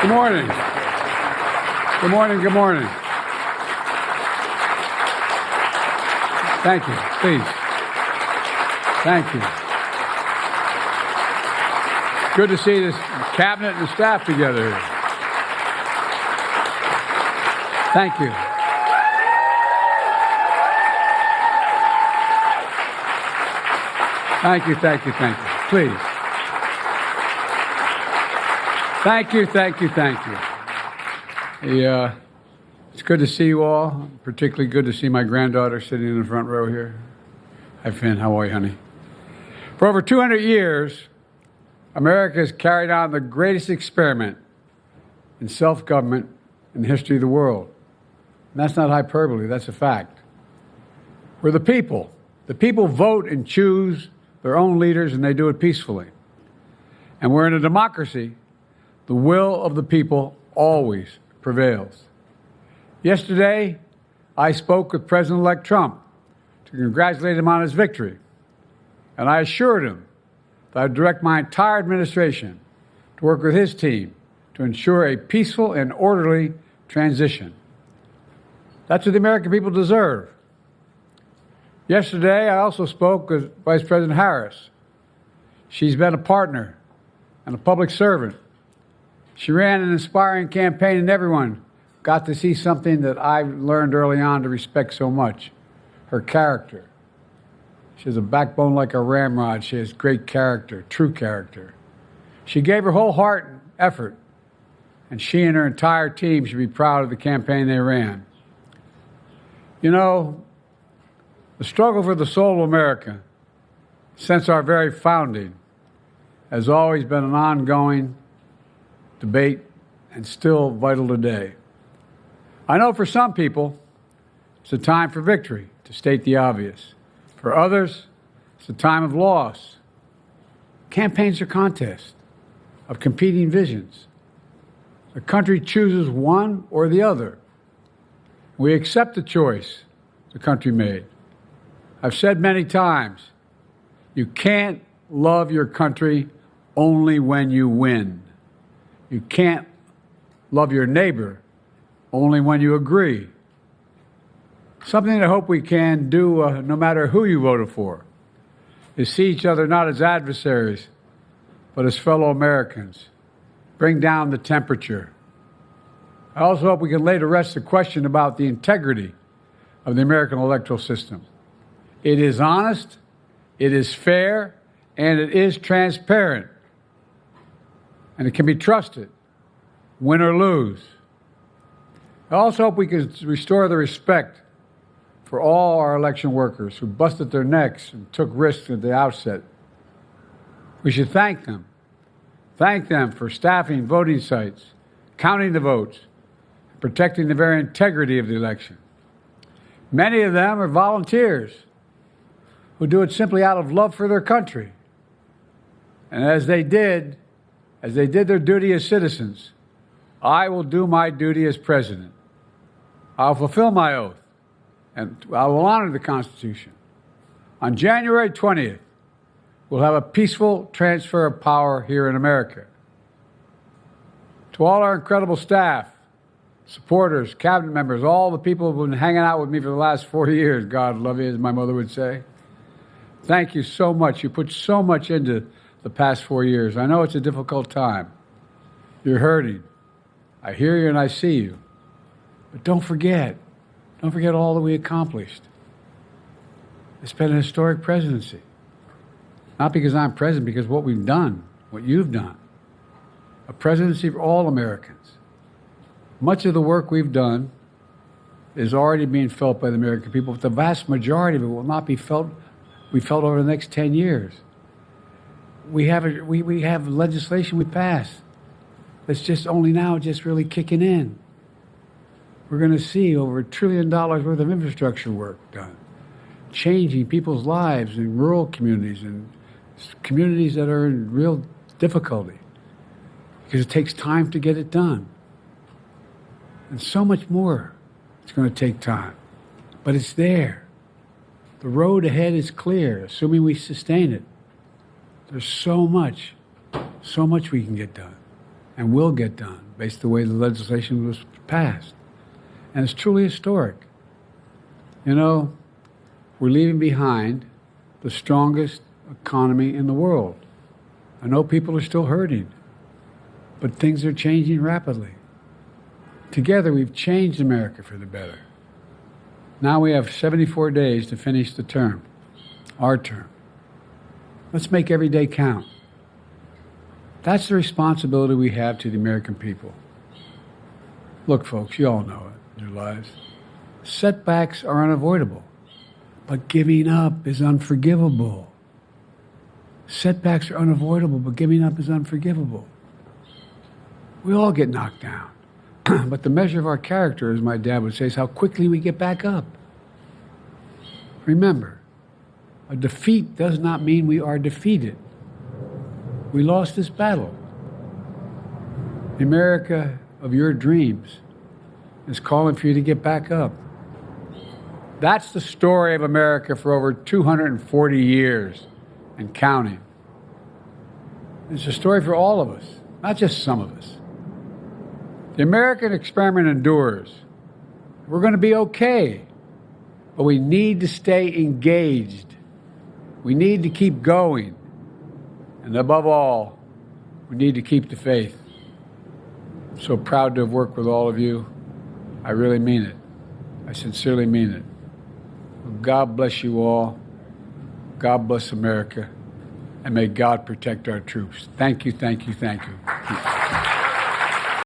Good morning. Good morning. Good morning. Thank you. Please. Thank you. Good to see this cabinet and staff together here. Thank you. Thank you, thank you, thank you. Please. Thank you, thank you, thank you. It's good to see you all. Particularly good to see my granddaughter sitting in the front row here. Hi, Finn. How are you, honey? For over 200 years, America has carried on the greatest experiment in self-government in the history of the world. And that's not hyperbole, that's a fact. We're the people. The people vote and choose their own leaders, and they do it peacefully. And we're in a democracy. The will of the people always prevails. Yesterday, I spoke with President-elect Trump to congratulate him on his victory. And I assured him that I'd direct my entire administration to work with his team to ensure a peaceful and orderly transition. That's what the American people deserve. Yesterday, I also spoke with Vice President Harris. She's been a partner and a public servant. She ran an inspiring campaign, and everyone got to see something that I learned early on to respect so much, her character. She has a backbone like a ramrod. She has great character, true character. She gave her whole heart and effort, and she and her entire team should be proud of the campaign they ran. You know, the struggle for the soul of America, since our very founding, has always been an ongoing debate and still vital today. I know for some people, it's a time for victory, to state the obvious. For others, it's a time of loss. Campaigns are contests of competing visions. The country chooses one or the other. We accept the choice the country made. I've said many times, you can't love your country only when you win. You can't love your neighbor only when you agree. Something I hope we can do, no matter who you voted for, is see each other not as adversaries, but as fellow Americans. Bring down the temperature. I also hope we can lay to rest the question about the integrity of the American electoral system. It is honest, it is fair, and it is transparent. And it can be trusted, win or lose. I also hope we can restore the respect for all our election workers who busted their necks and took risks at the outset. We should thank them. Thank them for staffing voting sites, counting the votes, and protecting the very integrity of the election. Many of them are volunteers who do it simply out of love for their country. And as they did their duty as citizens, I will do my duty as president. I'll fulfill my oath, and I will honor the Constitution. On January 20th, we'll have a peaceful transfer of power here in America. To all our incredible staff, supporters, cabinet members, all the people who've been hanging out with me for the last 4 years, God love you, as my mother would say, thank you so much. You put so much into the past 4 years. I know it's a difficult time. You're hurting. I hear you and I see you. But don't forget all that we accomplished. It's been a historic presidency. Not because I'm president, because what we've done, what you've done. A presidency for all Americans. Much of the work we've done is already being felt by the American people, but the vast majority of it will not be felt over the next 10 years. We have legislation we passed that's just only now just really kicking in. We're going to see over $1 trillion worth of infrastructure work done, changing people's lives in rural communities and communities that are in real difficulty because it takes time to get it done. And so much more. It's going to take time, but it's there. The road ahead is clear, assuming we sustain it. There's so much we can get done. and will get done based on the way the legislation was passed. And it's truly historic. You know, we're leaving behind the strongest economy in the world. I know people are still hurting, but things are changing rapidly. Together, we've changed America for the better. Now we have 74 days to finish the term, our term. Let's make every day count. That's the responsibility we have to the American people. Look, folks, you all know it in your lives. Setbacks are unavoidable, but giving up is unforgivable. Setbacks are unavoidable, but giving up is unforgivable. We all get knocked down. But the measure of our character, as my dad would say, is how quickly we get back up. Remember, a defeat does not mean we are defeated. We lost this battle. The America of your dreams is calling for you to get back up. That's the story of America for over 240 years and counting. It's a story for all of us, not just some of us. The American experiment endures. We're going to be okay, but we need to stay engaged. We need to keep going. And above all, we need to keep the faith. I'm so proud to have worked with all of you. I really mean it. I sincerely mean it. God bless you all. God bless America. And may God protect our troops. Thank you, thank you, thank you.